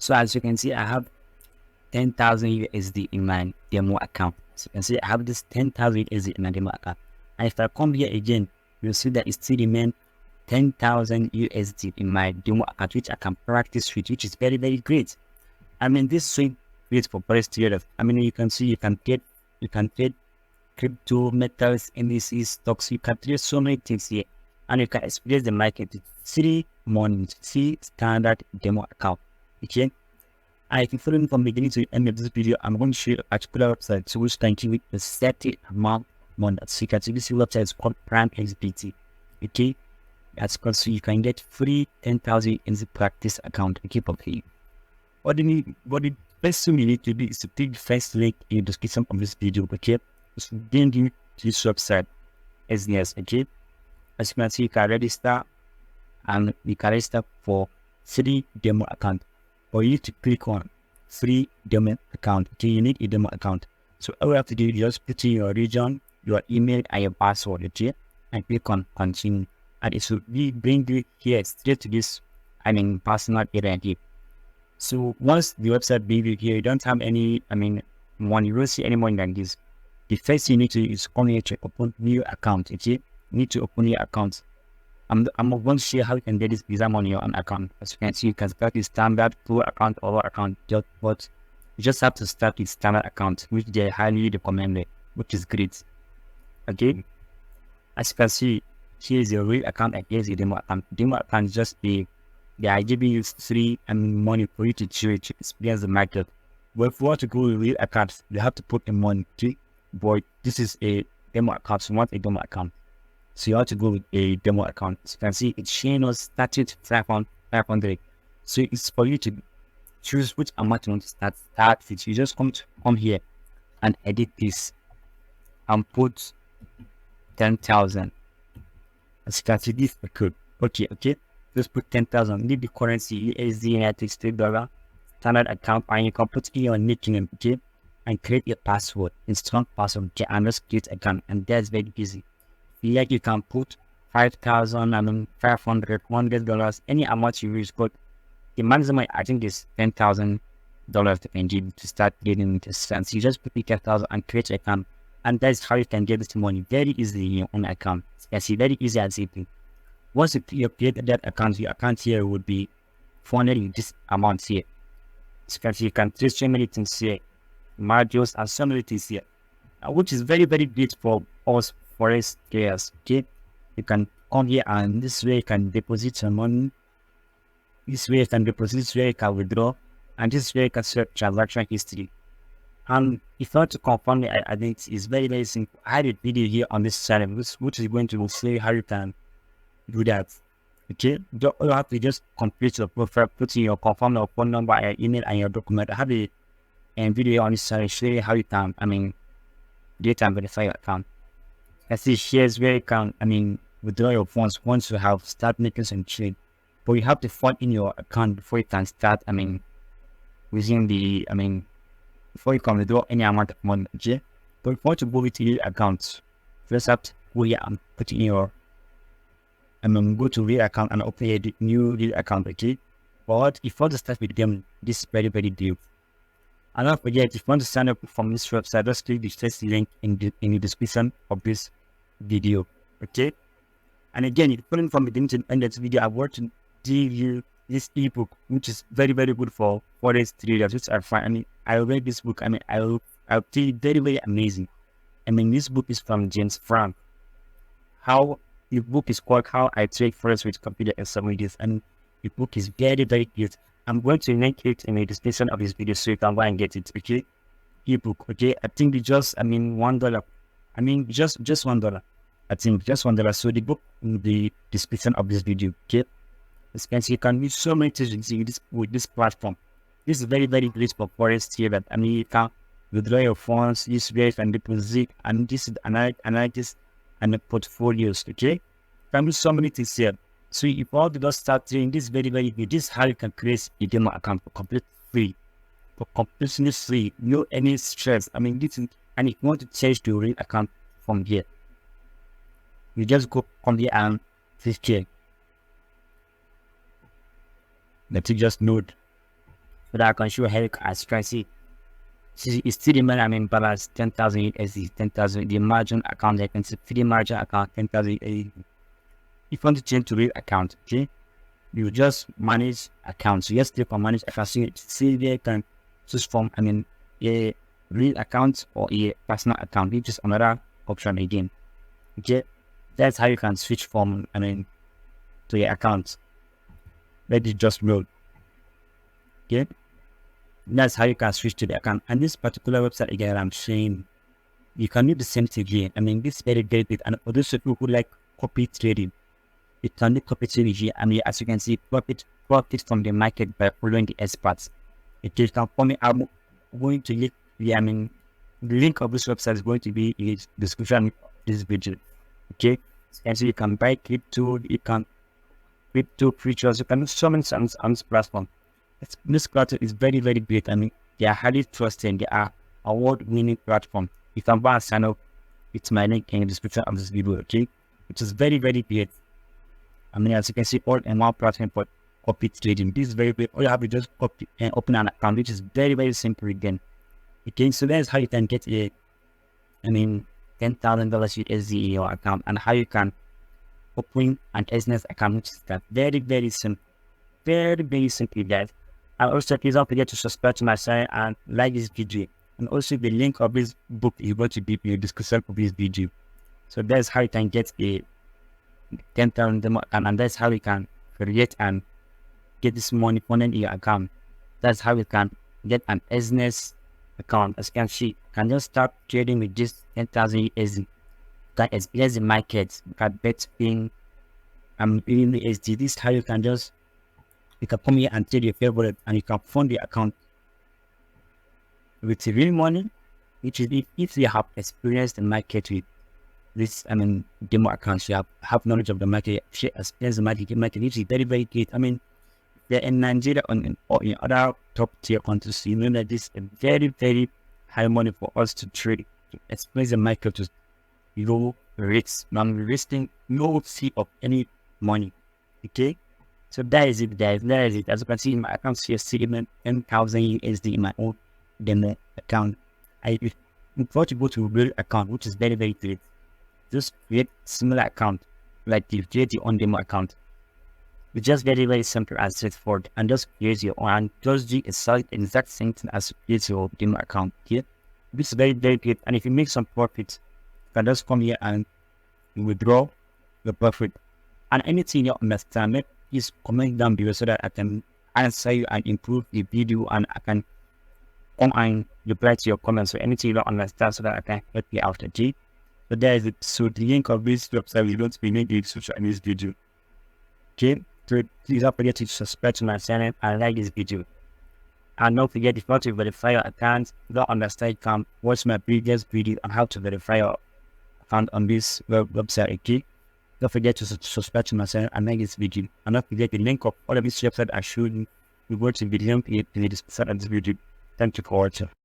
So as you can see, I have 10,000 USD in my demo account. So you can see I have this 10,000 USD in my demo account. And if I come here again, you'll see that it still remains 10,000 USD in my demo account, which I can practice with, which is very, very great. I mean, this swing great for price traders. I mean, you can see you can trade crypto, metals, indices, stocks. You can trade so many things here, and you can experience the market with 3 months, 3 standard demo account. Okay. I can follow from beginning to end of this video. I'm going to show you a particular website so which can give you a certain amount of money. So you can see this website is called Prime XBT. Okay, that's called, so you can get free 10,000 in the practice account. Okay, for free. What the best thing you need to do is to click the first link in the description of this video. Okay, so then you to this website, Exness. Okay, as you can see, you can register and you can register for free demo account. Or you need to click on free demo account. Okay, you need a demo account. So all you have to do is just put in your region, your email, and your password. Okay, and click on continue, and it should bring you here straight to this, personal area here. So once the website brings you here, you don't have any, money. You don't see any money like this. The first thing you need to do is come here to open new account. Okay, you need to open your account. I'm going to share how you can get this visa on your own account. As you can see, you can start with standard pro account or account, but you just have to start with standard account, which they highly recommend, which is great. Okay, as you can see, here is your real account and here's your demo account. Demo account is just the idea being free and money for you to trade to experience the market. But if you want to go with real account, you have to put in money too. But this is a demo account, so you want a demo account. So you have to go with a demo account. As you can see, it's showing us started 500. So it's for you to choose which amount you want to start with. You just come here and edit this and put 10,000. As you can see, this is the code. Okay. Just put 10,000. Leave the currency USD, United States dollar, standard account, and you can put in your nickname, okay, and create a password, a strong password, okay, and just create account, and that's very easy. Like you can put 5,000, 500, $100, any amount you wish, but the maximum I think is $10,000 to start getting this. And so you just put 10,000 and create an account, and that's how you can get this money very easily in your own account. Yes, very easy and simple. Once you create that account, your account here would be 400 in this amount here. So you can trade so many things here, modules and so many things here, which is very, very great for us forex traders. Okay, you can come here and this way you can deposit some money. This way you can deposit, this way you can withdraw, and this way you can search transaction history. And if you want to confirm it, I think it's very, very simple. I had a video here on this channel, which is going to show you how you can do that. Okay, you have to just complete your profile, put in your confirm your phone number, your email, and your document. I have a video on this channel showing you how you can, data and verify your account. I see here's where you can, withdraw your funds once you have start making some trade. But you have to fund in your account before you can start, using the, before you can withdraw any amount of money, okay? But if you want to go with your account, first have to go here and put in your, go to real account and open a new real account, okay? But if you want to start with them, this is very, very deep. And don't forget, if you want to sign up from this website, just click the first link in the description of this video, okay? And again, if you're following from beginning to end of this video, I want to give you this ebook, which is very, very good for forex traders, which I find. I read this book. I'll tell you, very, very amazing. This book is from James Frank. The book is called How I Trade Forex with Computer and Some Videos, and the book is very, very good. I'm going to link it in the description of this video so you can go and get it, okay? Ebook, okay? I think it's just, $1. Just $1. I think just $1. So the book in the description of this video, okay? As you can see, you can use so many things with this platform. This is very, very great for forex traders. You can withdraw your funds, use where you can deposit, and this is analysis and the portfolios, okay? You can do so many things here. So if you want to just start trading, this is very, very good. This is how you can create a demo account for completely free. No any stress. And if you want to change to a real account from here, you just come here and click here. Let me just note. so that I can show how, as you can see, it's still the money, I mean, balance 10,000 USD, 10,000, the margin account, I can see free margin account, 10,000 USD. If you want to change to real account, okay, you just manage accounts. So just click on manage account. So you see there, you can choose from, I mean, a real account or a personal account. It's just another option again. Okay, that's how you can switch from, I mean, to your account. Let it just load. Okay, that's how you can switch to the account. And this particular website again, I'm saying you can do the same thing here. I mean, this is very good. And for those people who like copy trading, you can do copy trading here. I mean, as you can see, profit from the market by following the experts. It is can for me. I'm going to link. Yeah, I mean, the link of this website is going to be in the description of this video. Okay, and so you can buy crypto. You can crypto futures. You can do so many things on this platform. This platform is very great. I mean, they are highly trusted. They are award-winning platform. You can buy and sign up with my link in the description of this video. Okay, which is very great. I mean, as you can see, all in one platform for copy trading. This is very great. All you have to just copy and open an account, which is very simple again. Okay, so that's how you can get a, I mean, $10,000 USD in your account, and how you can open an Exness account, which is that very simple. Very simple, guys. And also, please don't forget to subscribe to my channel and like this video. And also, the link of this book is going to be in the description of this video. So that's how you can get a 10,000 demo account, and that's how you can create and get this money funded in your account. That's how you can get an Exness account. As you can see, you can just start trading with just 10,000 USD. You can experience the market. You can bet in USD. This is how you can just, you can come here and trade your favorite, and you can fund the account with real money, which is if you have experienced the market with this, I mean, demo accounts, you have knowledge of the market, experience the market, which is very great. I mean, they're in Nigeria or in other top tier countries. You know that this is very high money for us to trade, to experience the market to low rates. I'm wasting no fee of any money. Okay, so that is it, guys. That is it. As you can see in my account here, still 10,000 USD in my own demo account. I prefer to go to real account, which is very great. Just create similar account like you create your own demo account. It's just very simple and straightforward, and just create your own and just do exact same thing as create your demo account here. This is very good, and if you make some profit, you can just come here and withdraw the profit. And anything you understand, please comment down below so that I can answer you and improve the video, and I can come and reply to your comments. So anything you don't understand, so that I can help you out. Okay, so there is it. So the link of this website will not be in the description in this video. Okay, so please don't forget to subscribe to my channel and like this video. And don't forget, if you want to verify your account, you don't understand, you can watch my previous video on how to verify your account on this website. Okay, don't forget to subscribe to my channel and like this video. And don't forget the link of all of these websites I showed you. We go to the link in the description of this video. Thank you for watching.